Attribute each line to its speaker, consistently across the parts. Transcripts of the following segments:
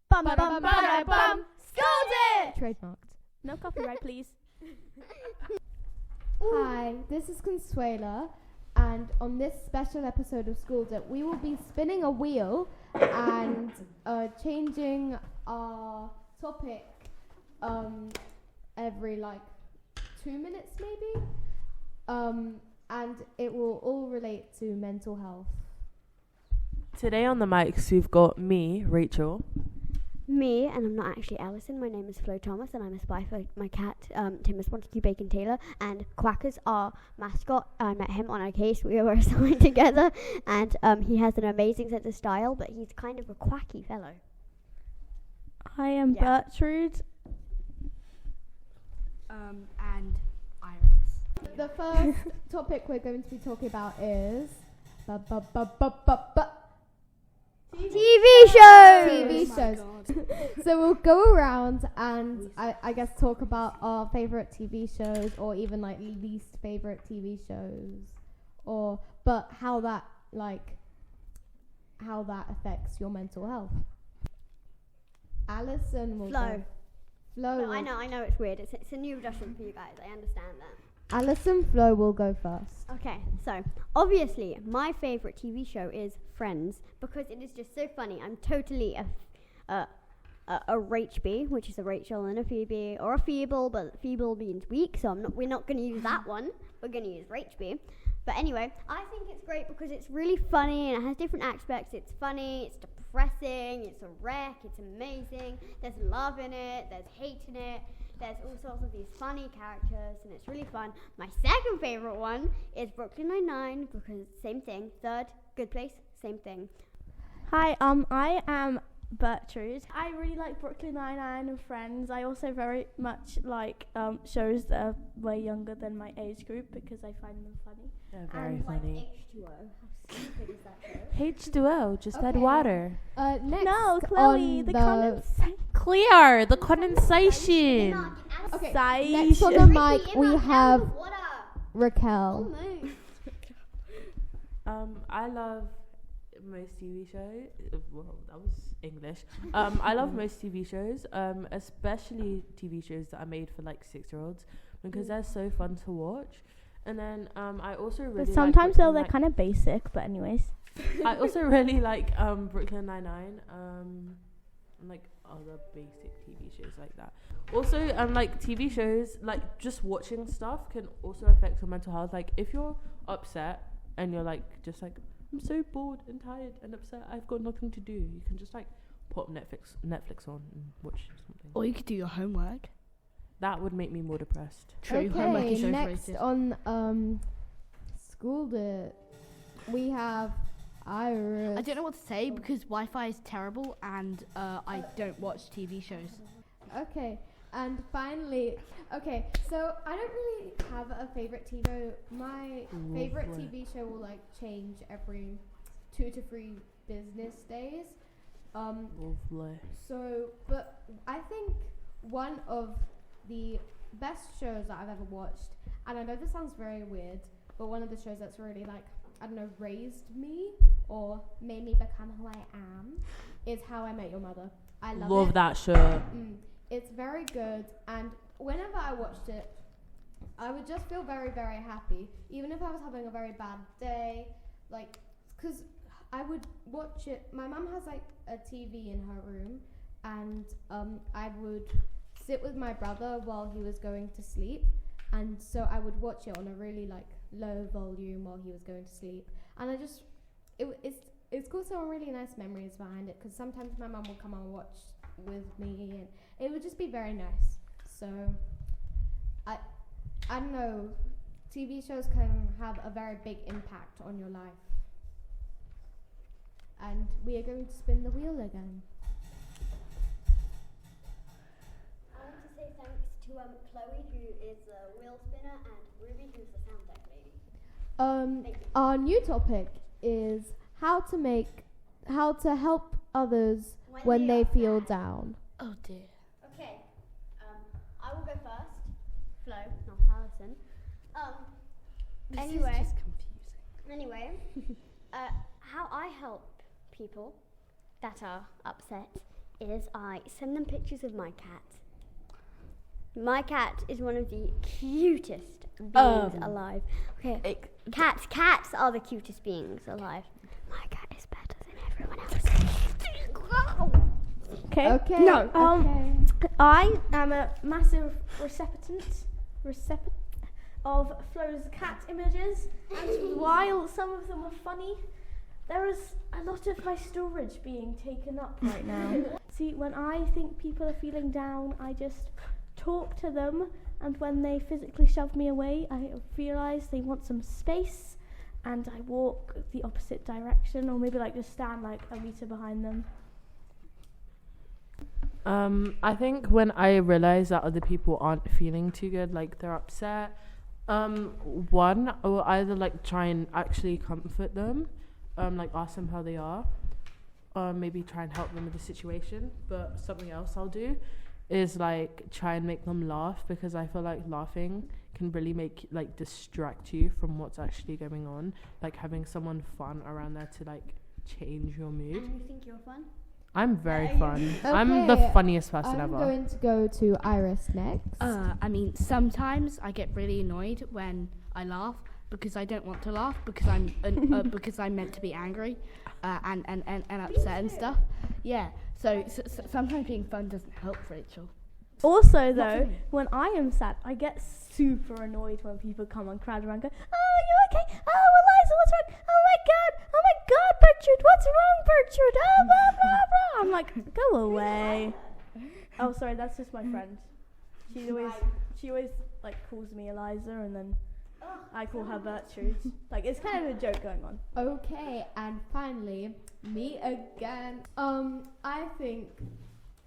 Speaker 1: Bum bum bum bum bum. Scolded.
Speaker 2: Trademarked.
Speaker 1: No copyright, please.
Speaker 2: Hi, this is Consuela, and on this special episode of Schooled It, we will be spinning a wheel and changing our topic every 2 minutes maybe, and it will all relate to mental health.
Speaker 3: Today on the mics we've got me, Rachel.
Speaker 4: Me, and I'm not actually Alison. My name is Flo Thomas, and I'm a spy for my cat, Timus Montague Bacon Taylor. And Quackers, our mascot. I met him on a case. We were assigned together, and he has an amazing sense of style, but he's kind of a quacky fellow.
Speaker 1: I am Bertrude.
Speaker 5: And Iris.
Speaker 2: The first topic we're going to be talking about is
Speaker 4: TV shows!
Speaker 2: TV
Speaker 5: Oh
Speaker 2: shows.
Speaker 5: God.
Speaker 2: So we'll go around and I guess talk about our favorite TV shows, or even least favorite TV shows, but how that affects your mental health. Alison will
Speaker 4: Flo.
Speaker 2: go. Flo.
Speaker 4: No,
Speaker 2: will-
Speaker 4: I know it's weird. It's a new adjustment for you guys. I understand that.
Speaker 2: Alison Flo will go first.
Speaker 4: Okay, so obviously my favorite TV show is Friends because it is just so funny. I'm totally a Rachby, which is a Rachel and a Phoebe, or a Feeble, but Feeble means weak, so we're not going to use that one. We're going to use Rachby. But anyway, I think it's great because it's really funny and it has different aspects. It's funny, it's depressing, it's a wreck, it's amazing. There's love in it, there's hate in it. There's all sorts of these funny characters, and it's really fun. My second favorite one is Brooklyn Nine-Nine, because same thing. Third, Good Place, same thing.
Speaker 1: Hi, I am Bertrude. I really like Brooklyn Nine-Nine and Friends. I also very much like shows that are way younger than my age group because I find them funny.
Speaker 3: They're very
Speaker 4: And
Speaker 3: funny.
Speaker 4: H2O. How stupid is that show?
Speaker 3: H2O, just add
Speaker 2: Okay.
Speaker 3: water.
Speaker 2: Next
Speaker 1: No, Chloe,
Speaker 2: on
Speaker 1: the condensation.
Speaker 3: Clear, the condensation.
Speaker 2: Okay,
Speaker 1: Size.
Speaker 2: next on the mic we have
Speaker 4: Water.
Speaker 2: Raquel.
Speaker 3: I love most TV shows. Well, that was English. I love most TV shows, especially TV shows that are made for 6-year-olds because they're so fun to watch. And then I also really
Speaker 1: But sometimes
Speaker 3: like
Speaker 1: they're kind of basic, but anyways.
Speaker 3: I also really like Brooklyn Nine-Nine, and other basic TV shows like that. Also, TV shows, just watching stuff can also affect your mental health. If you're upset and you're I'm so bored and tired and upset, I've got nothing to do, you can just pop Netflix on and watch something.
Speaker 5: Or you could do your homework.
Speaker 3: That would make me more depressed.
Speaker 5: True, homework
Speaker 2: Okay,
Speaker 5: is
Speaker 2: next
Speaker 5: overrated.
Speaker 2: on Schooled It, we have Iris.
Speaker 5: I don't know what to say because Wi-Fi is terrible and I don't watch TV shows.
Speaker 2: Okay, and finally, so I don't really have a favorite TV show. My favorite
Speaker 3: Lovely.
Speaker 2: TV show will change every 2 to 3 business days.
Speaker 3: Lovely.
Speaker 2: So, but I think one of the best shows that I've ever watched, and I know this sounds very weird, but one of the shows that's really raised me or made me become who I am is How I Met Your Mother. I love it.
Speaker 3: That show.
Speaker 2: It's very good, and whenever I watched it, I would just feel very, very happy, even if I was having a very bad day, because I would watch it. My mum has a TV in her room, and I would sit with my brother while he was going to sleep, and so I would watch it on a really low volume while he was going to sleep, and it's got some really nice memories behind it, because sometimes my mum would come and watch with me, and it would just be very nice. So I don't know, TV shows can have a very big impact on your life. And we are going to spin the wheel again.
Speaker 4: I want to say thanks to Chloe, who is the wheel spinner, and Ruby, who's the sound tech lady. Thank you.
Speaker 2: Our new topic is how to help others when they feel down.
Speaker 5: Oh dear.
Speaker 4: Okay, I will go first. Flo, not Alison.
Speaker 5: This
Speaker 4: Anyway.
Speaker 5: is just confusing.
Speaker 4: Anyway, how I help people that are upset is I send them pictures of my cat. My cat is one of the cutest beings alive. Okay, cats are the cutest beings alive. My cat is better than everyone else.
Speaker 1: Okay.
Speaker 2: Okay.
Speaker 1: No.
Speaker 2: Okay.
Speaker 1: I am a massive recipient of Flo's cat images, and while some of them are funny, there is a lot of my storage being taken up right now. See, when I think people are feeling down, I just talk to them, and when they physically shove me away, I realise they want some space, and I walk the opposite direction, or maybe like just stand like a meter behind them.
Speaker 3: I think when I realize that other people aren't feeling too good, like they're upset, one, I will either like try and actually comfort them, like ask them how they are, or maybe try and help them with the situation. But something else I'll do is like try and make them laugh, because I feel like laughing can really distract you from what's actually going on. Like having someone fun around there to like change your mood.
Speaker 4: And you think you're fun?
Speaker 3: I'm very fun.
Speaker 2: Okay,
Speaker 3: I'm the funniest person
Speaker 2: I'm
Speaker 3: ever.
Speaker 2: going to go to Iris next.
Speaker 5: I mean, sometimes I get really annoyed when I laugh because I don't want to laugh because I'm because I'm meant to be angry and upset and stuff. Yeah. So sometimes being fun doesn't help, Rachel.
Speaker 1: Also, though, when I am sad, I get super annoyed when people come and crowd around and go, "Oh, you okay? Oh, Eliza, what's wrong? Oh my God, Bertrude, what's wrong, Bertrude? Oh, blah, blah, blah." I'm like, go away. Oh, sorry, that's just my friend. She always like calls me Eliza, and then I call her Bertrude. Like, it's kind of a joke going on.
Speaker 2: Okay, and finally, me again. I think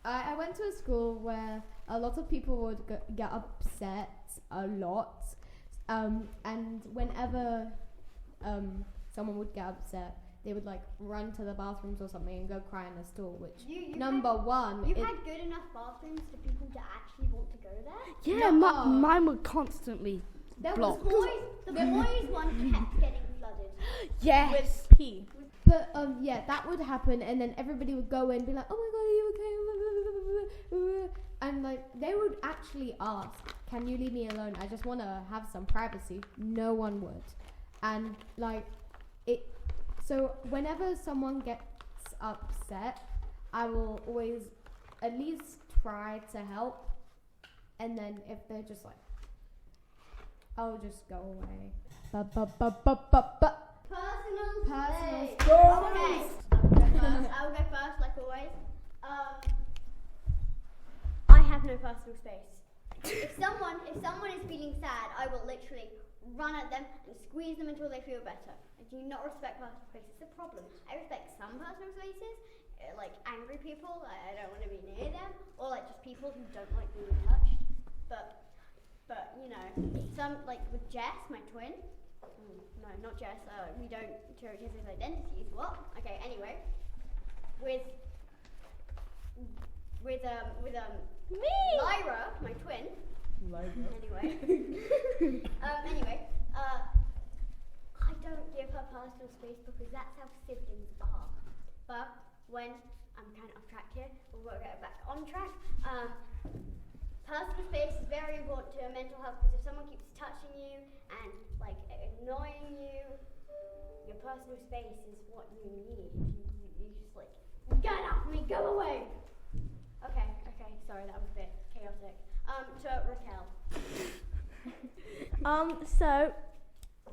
Speaker 2: I went to a school where a lot of people would get upset a lot, and whenever someone would get upset, they would like run to the bathrooms or something and go cry in the stall. Which
Speaker 4: You
Speaker 2: number
Speaker 4: had,
Speaker 2: one,
Speaker 4: You had good enough bathrooms for people to actually want to go there?
Speaker 5: Yeah,
Speaker 2: No.
Speaker 5: mine were constantly
Speaker 2: there
Speaker 5: blocked.
Speaker 2: was
Speaker 4: The boys one kept getting flooded.
Speaker 5: yes.
Speaker 1: With P.
Speaker 2: But yeah, that would happen, and then everybody would go in and be like, "Oh my God, are you okay?" And like they would actually ask, "Can you leave me alone? I just want to have some privacy." No one would, and like it. So whenever someone gets upset, I will always at least try to help, and then if they're just like, I'll just go away. Personal
Speaker 4: Personal
Speaker 2: space.
Speaker 4: Okay. I'll go first, like always. I have no personal space. If someone is feeling sad, I will literally run at them and squeeze them until they feel better. I do not respect personal space. It's a problem. I respect some personal spaces, like angry people. I don't want to be near them, or like just people who don't like being touched. But you know, some like with Jess, my twin. No, not Jess. We don't share each other's identities. What? Okay. Anyway, with
Speaker 1: Me.
Speaker 4: Lyra, my twin. Anyway, I don't give her personal space because that's how siblings are. But when I'm kind of off track here, we'll get back on track. Personal space is very important to your mental health because if someone keeps touching you and like annoying you, your personal space is what you need. You just like, get off me, go away. Okay, sorry, that was a bit chaotic. To Raquel.
Speaker 1: So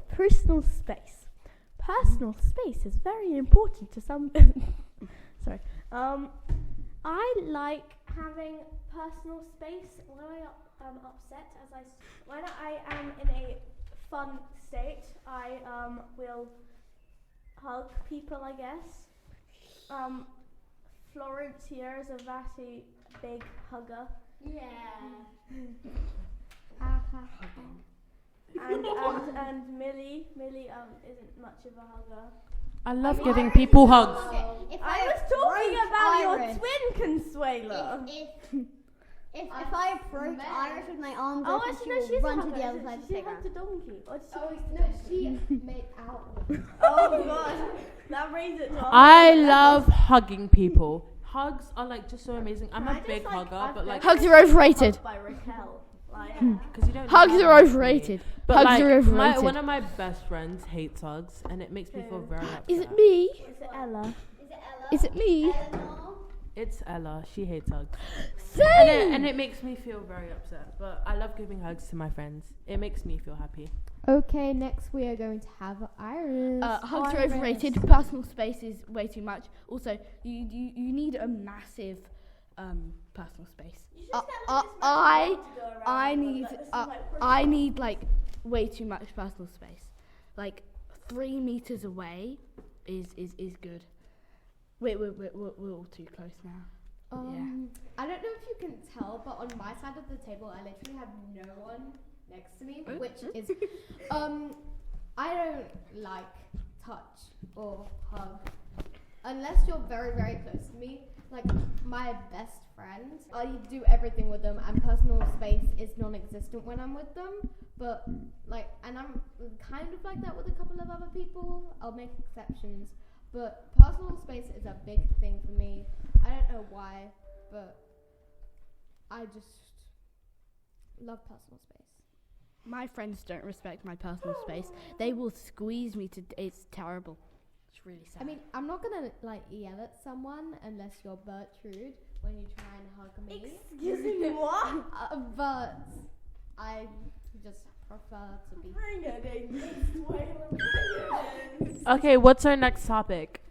Speaker 1: personal space. Personal space is very important to some. Sorry. I like having personal space when I am upset. When I am in a fun state, I will hug people, I guess. Florence here is a very big hugger.
Speaker 4: Yeah.
Speaker 1: And Millie isn't much of a hugger.
Speaker 3: I love giving people hugs.
Speaker 4: Okay, if
Speaker 1: I was talking about
Speaker 4: Iris.
Speaker 1: your twin, Consuelo.
Speaker 4: If I approach Iris with my arms
Speaker 1: Oh,
Speaker 4: open,
Speaker 1: actually,
Speaker 4: she
Speaker 1: no,
Speaker 4: will
Speaker 1: she's
Speaker 4: run
Speaker 1: a
Speaker 4: to the
Speaker 1: hugger.
Speaker 4: other side of the
Speaker 1: She
Speaker 4: playground.
Speaker 1: hugged a donkey. Or did she
Speaker 2: Oh
Speaker 1: always
Speaker 2: no, she made out with
Speaker 1: Oh god, that raised it to a
Speaker 3: I
Speaker 1: whole
Speaker 3: love hugging people. Hugs are like just so amazing. I'm
Speaker 1: I
Speaker 3: a
Speaker 1: just,
Speaker 3: big
Speaker 1: like,
Speaker 3: hugger,
Speaker 1: I've
Speaker 3: but like,
Speaker 1: never
Speaker 5: Hugs are overrated.
Speaker 1: hugged by Raquel. Like,
Speaker 3: because you don't.
Speaker 5: Hugs
Speaker 3: need
Speaker 5: are
Speaker 3: hugs from me.
Speaker 5: overrated.
Speaker 3: But
Speaker 5: Hugs
Speaker 3: like,
Speaker 5: are overrated.
Speaker 3: one of my best friends hates hugs, and it makes me feel very upset.
Speaker 5: Is it me?
Speaker 1: is it Ella?
Speaker 5: Is it me?
Speaker 3: It's Ella. She hates hugs.
Speaker 5: Same.
Speaker 3: And it makes me feel very upset. But I love giving hugs to my friends. It makes me feel happy.
Speaker 2: Okay, next we are going to have Iris.
Speaker 5: Hugs are
Speaker 2: Iris.
Speaker 5: overrated. Personal space is way too much. Also, you need a massive personal space. I need like way too much personal space. Like 3 meters away is good. We're all too close now.
Speaker 2: I don't know if you can tell, but on my side of the table, I literally have no one next to me, which is, I don't like touch or hug unless you're very, very close to me. Like my best friend, I do everything with them, and personal space is non-existent when I'm with them. But like, and I'm kind of like that with a couple of other people. I'll make exceptions. But personal space is a big thing for me. I don't know why, but I just love personal space.
Speaker 5: My friends don't respect my personal space. They will squeeze me to. It's terrible. It's really sad.
Speaker 2: I mean, I'm not gonna like yell at someone unless you're Bertrude when you try and hug me.
Speaker 1: Excuse me, what?
Speaker 2: But I just prefer to be.
Speaker 3: Okay, what's our next topic?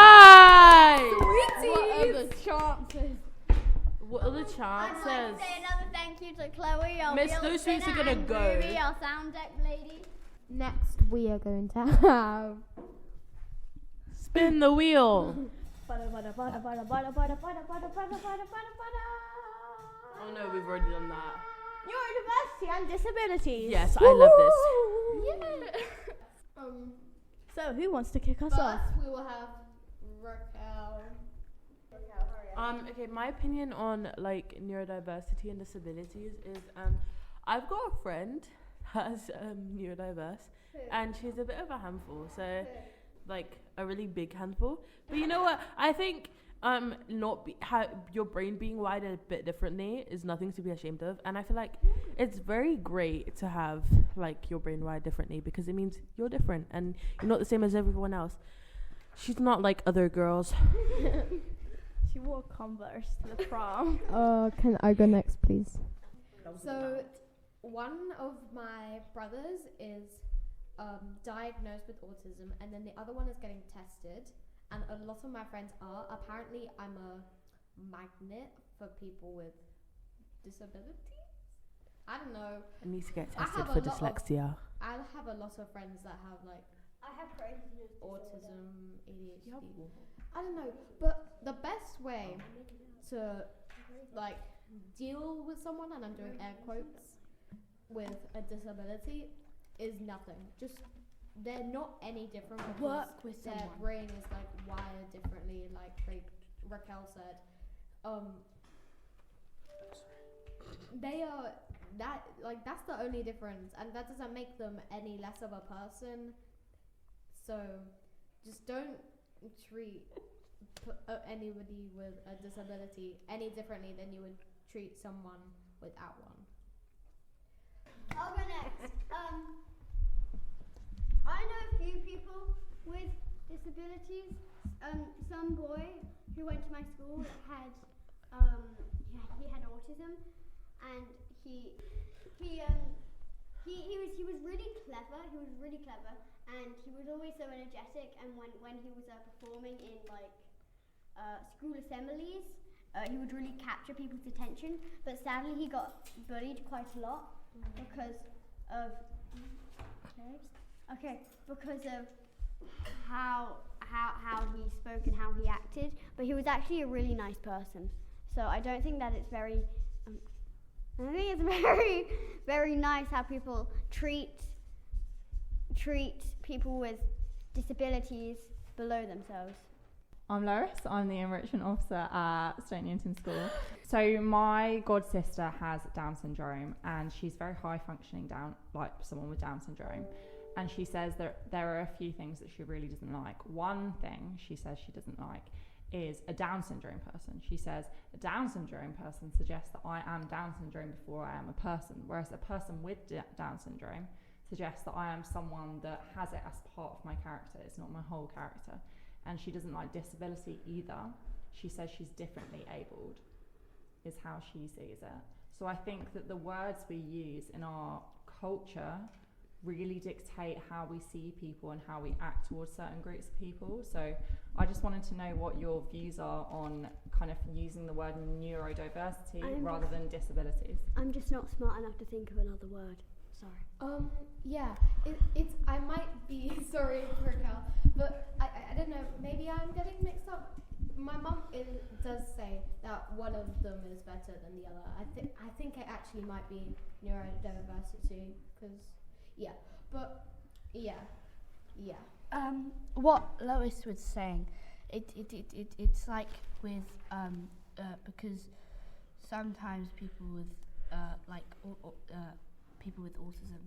Speaker 3: Pride!
Speaker 5: What are the chances?
Speaker 3: What are the
Speaker 4: I'd like
Speaker 3: chances?
Speaker 4: to say another thank you to Chloe, our
Speaker 3: Miss,
Speaker 4: field
Speaker 3: those things
Speaker 4: spinner,
Speaker 3: are gonna
Speaker 4: and
Speaker 3: go.
Speaker 4: Ruby, our sound deck lady.
Speaker 2: Next, we are going to have.
Speaker 3: Spin the wheel. Oh no, we've already done that.
Speaker 1: Neurodiversity and disabilities.
Speaker 3: Yes, I love this.
Speaker 1: So, who wants to kick us
Speaker 2: First,
Speaker 1: off?
Speaker 2: we will have Raquel.
Speaker 3: Okay, my opinion on like neurodiversity and disabilities is I've got a friend that's neurodiverse and she's a bit of a handful, so like a really big handful. But you know what? I think your brain being wired a bit differently is nothing to be ashamed of, and I feel like it's very great to have like your brain wired differently because it means you're different and you're not the same as everyone else. She's not like other girls.
Speaker 1: She wore Converse to the prom.
Speaker 2: Can I go next, please? So, one of my brothers is diagnosed with autism, and then the other one is getting tested. And a lot of my friends are. Apparently, I'm a magnet for people with disabilities. I don't know.
Speaker 3: I need to get
Speaker 2: I
Speaker 3: tested
Speaker 2: have
Speaker 3: for
Speaker 2: a lot of-
Speaker 3: dyslexia.
Speaker 2: I have a lot of friends that have like
Speaker 4: I have crazy
Speaker 2: autism, ADHD. I don't know, but the best way to like deal with someone, and I'm doing air quotes, with a disability is nothing. Just they're not any different because
Speaker 5: Work with
Speaker 2: their
Speaker 5: someone.
Speaker 2: brain is like wired differently, like Raquel said. They are that's the only difference, and that doesn't make them any less of a person. So just don't treat anybody with a disability any differently than you would treat someone without one.
Speaker 4: I'll go next. I know a few people with disabilities. Some boy who went to my school had he had autism, and he was really clever. He was really clever, and he was always so energetic. And when he was performing in like school assemblies, he would really capture people's attention. But sadly, he got bullied quite a lot because of how he spoke and how he acted. But he was actually a really nice person. So I don't think that it's very. I think it's very, very nice how people treat people with disabilities below themselves.
Speaker 6: I'm Lois. I'm the enrichment officer at Stoke Newington School. So my god sister has Down syndrome, and she's very high functioning like someone with Down syndrome. And she says that there are a few things that she really doesn't like. One thing she says she doesn't like is a Down syndrome person. She says a Down syndrome person suggests that I am Down syndrome before I am a person, whereas a person with Down syndrome suggests that I am someone that has it as part of my character. It's not my whole character. And she doesn't like disability either. She says she's differently abled, is how she sees it. So I think that the words we use in our culture really dictate how we see people and how we act towards certain groups of people. So I just wanted to know what your views are on kind of using the word neurodiversity rather than disabilities.
Speaker 4: I'm just not smart enough to think of another word. Sorry.
Speaker 2: Yeah, it's I might be sorry, Raquel, but I don't know. Maybe I'm getting mixed up. My mum does say that one of them is better than the other. I think it actually might be neurodiversity, because
Speaker 5: What Lois was saying, it's like with because sometimes people with people with autism,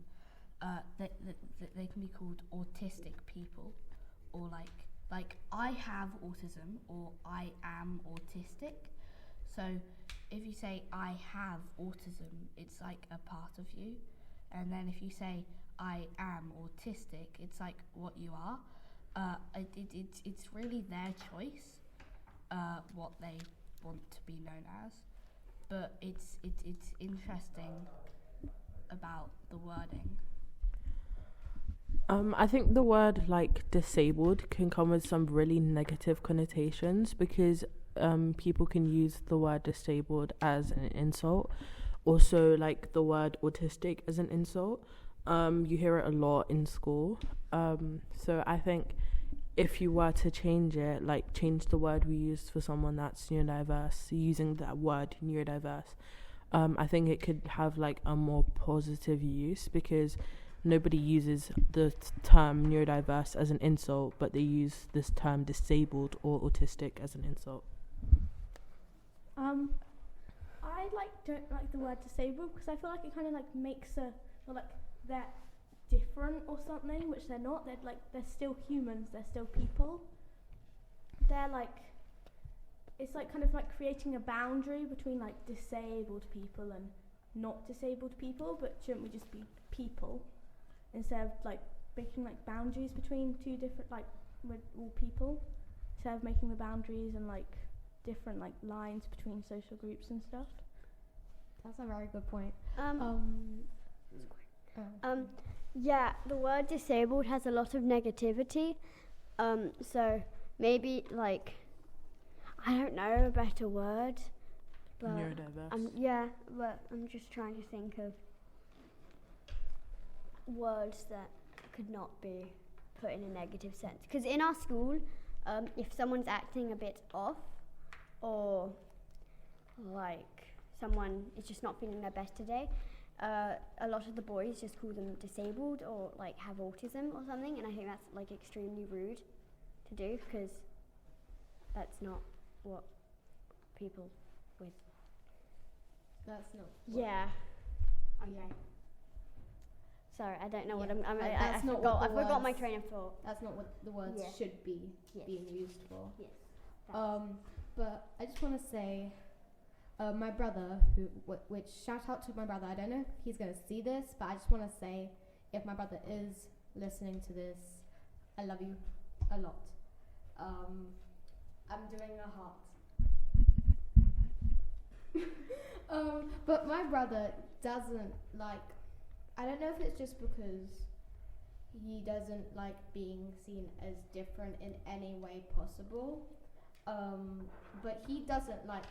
Speaker 5: they can be called autistic people, or like I have autism or I am autistic. So if you say I have autism, it's like a part of you, and then if you say I am autistic, it's like what you are. It's really their choice, what they want to be known as, but it's interesting about the wording.
Speaker 3: I think the word like disabled can come with some really negative connotations, because people can use the word disabled as an insult. Also, like the word autistic as an insult. You hear it a lot in school. So I think if you were to change it, like change the word we use for someone that's neurodiverse, using that word neurodiverse, I think it could have like a more positive use, because nobody uses the term neurodiverse as an insult, but they use this term disabled or autistic as an insult.
Speaker 1: I don't like the word disabled, because I feel like it kind of like makes they're different or something, which they're not. They're still humans. They're still people. They're like, it's like kind of like creating a boundary between like disabled people and not disabled people. But shouldn't we just be people instead of like making like boundaries between two different, like we're all people, instead of making the boundaries and like different like lines between social groups and stuff?
Speaker 2: That's a very good point.
Speaker 4: Yeah, the word disabled has a lot of negativity. So maybe like, I don't know a better word. But
Speaker 3: Neurodiverse.
Speaker 4: But I'm just trying to think of words that could not be put in a negative sense. Because in our school, if someone's acting a bit off, or like someone is just not feeling their best today, a lot of the boys just call them disabled or like have autism or something, and I think that's like extremely rude to do, because that's not what people with.
Speaker 2: That's not.
Speaker 4: Yeah. Okay. Sorry, I don't know what I'm.
Speaker 2: That's not
Speaker 4: I
Speaker 2: what the
Speaker 4: forgot my
Speaker 2: words-
Speaker 4: train of thought.
Speaker 2: That's not what the words
Speaker 4: Yeah.
Speaker 2: should be
Speaker 4: Yes.
Speaker 2: being used for.
Speaker 4: Yes.
Speaker 2: But I just want to say, my brother, which shout out to my brother. I don't know if he's going to see this, but I just want to say, if my brother is listening to this, I love you a lot. I'm doing a heart. But my brother doesn't like. I don't know if it's just because he doesn't like being seen as different in any way possible. But he doesn't like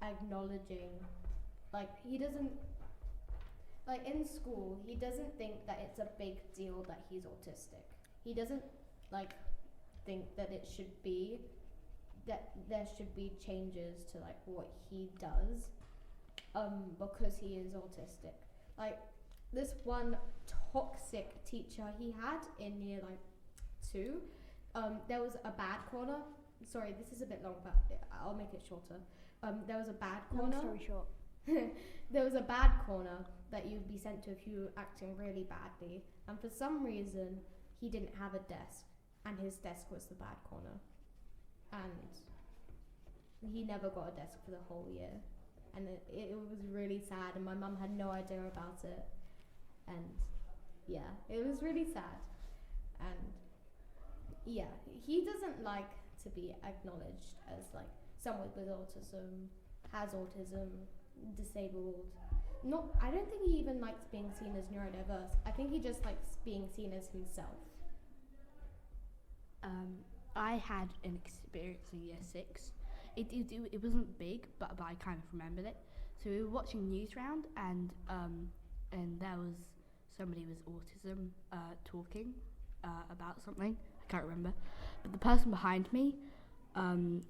Speaker 2: acknowledging, like he doesn't, like in school, he doesn't think that it's a big deal that he's autistic. He doesn't like think that it should be, that there should be changes to like what he does, because he is autistic. Like this one toxic teacher he had in year like 2, there was a bad corner. Sorry, this is a bit long, but I'll make it shorter. There was a bad corner.
Speaker 4: Long story short.
Speaker 2: there was a bad corner that you'd be sent to if you were acting really badly. And for some reason, he didn't have a desk, and his desk was the bad corner. And he never got a desk for the whole year. And it was really sad, and my mum had no idea about it. And yeah, it was really sad. And yeah, he doesn't like to be acknowledged as like someone with autism, has autism, disabled. I don't think he even likes being seen as neurodiverse. I think he just likes being seen as himself.
Speaker 5: I had an experience in year 6. It wasn't big, but I kind of remembered it. So we were watching Newsround, and there was somebody with autism talking about something. I can't remember, but the person behind me,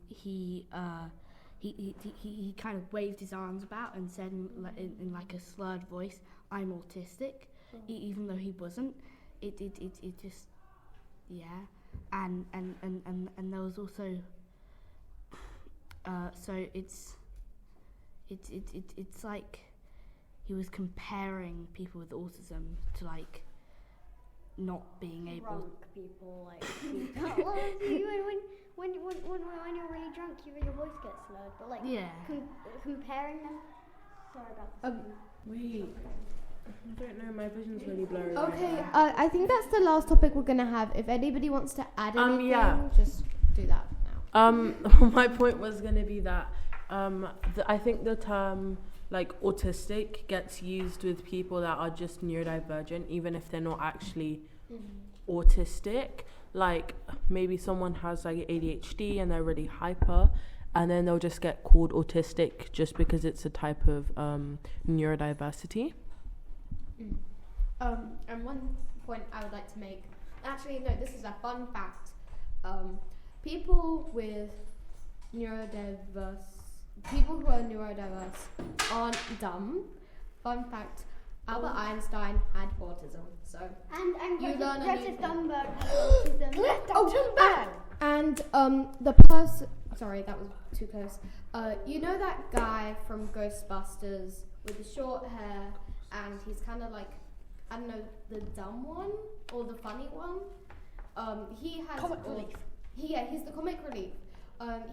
Speaker 5: he kind of waved his arms about and said in like a slurred voice, "I'm autistic," even though he wasn't. It just, yeah, and there was also, so it's like he was comparing people with autism to like not being able.
Speaker 4: Drunk people, like when you're really drunk, your voice gets slurred. But like,
Speaker 5: Yeah.
Speaker 4: Comparing them. Sorry about this.
Speaker 3: Wait, I don't know. My vision's really blurry.
Speaker 2: Okay, I think that's the last topic we're gonna have. If anybody wants to add anything,
Speaker 3: yeah.
Speaker 2: just do that now.
Speaker 3: My point was gonna be that I think the term like autistic gets used with people that are just neurodivergent, even if they're not actually autistic. Like maybe someone has like ADHD and they're really hyper, and then they'll just get called autistic just because it's a type of neurodiversity.
Speaker 2: And one point I would like to make, actually no, this is a fun fact. People who are neurodiverse aren't dumb. Fun fact, Albert Einstein had autism. So
Speaker 4: And
Speaker 2: you learn a new
Speaker 4: Greta
Speaker 2: thing.
Speaker 4: Thunberg has autism.
Speaker 2: And the person, sorry, that was too close. You know that guy from Ghostbusters with the short hair, and he's kind of like, I don't know, the dumb one or the funny one. He has
Speaker 5: Comic relief.
Speaker 2: He's the comic relief.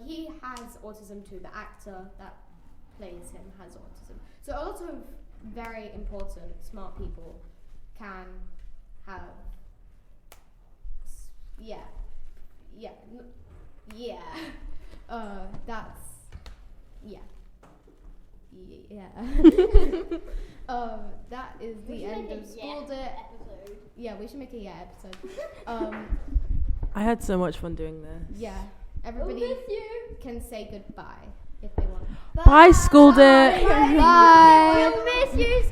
Speaker 2: He has autism too. The actor that plays him has autism. So a lot of very important, smart people can have. That's that is the end of Schooled It.
Speaker 4: Episode.
Speaker 2: Yeah, we should make a episode.
Speaker 3: I had so much fun doing this.
Speaker 2: Yeah, everybody can say goodbye if they want.
Speaker 3: Bye, Schooled It.
Speaker 2: Bye.
Speaker 4: We'll miss you,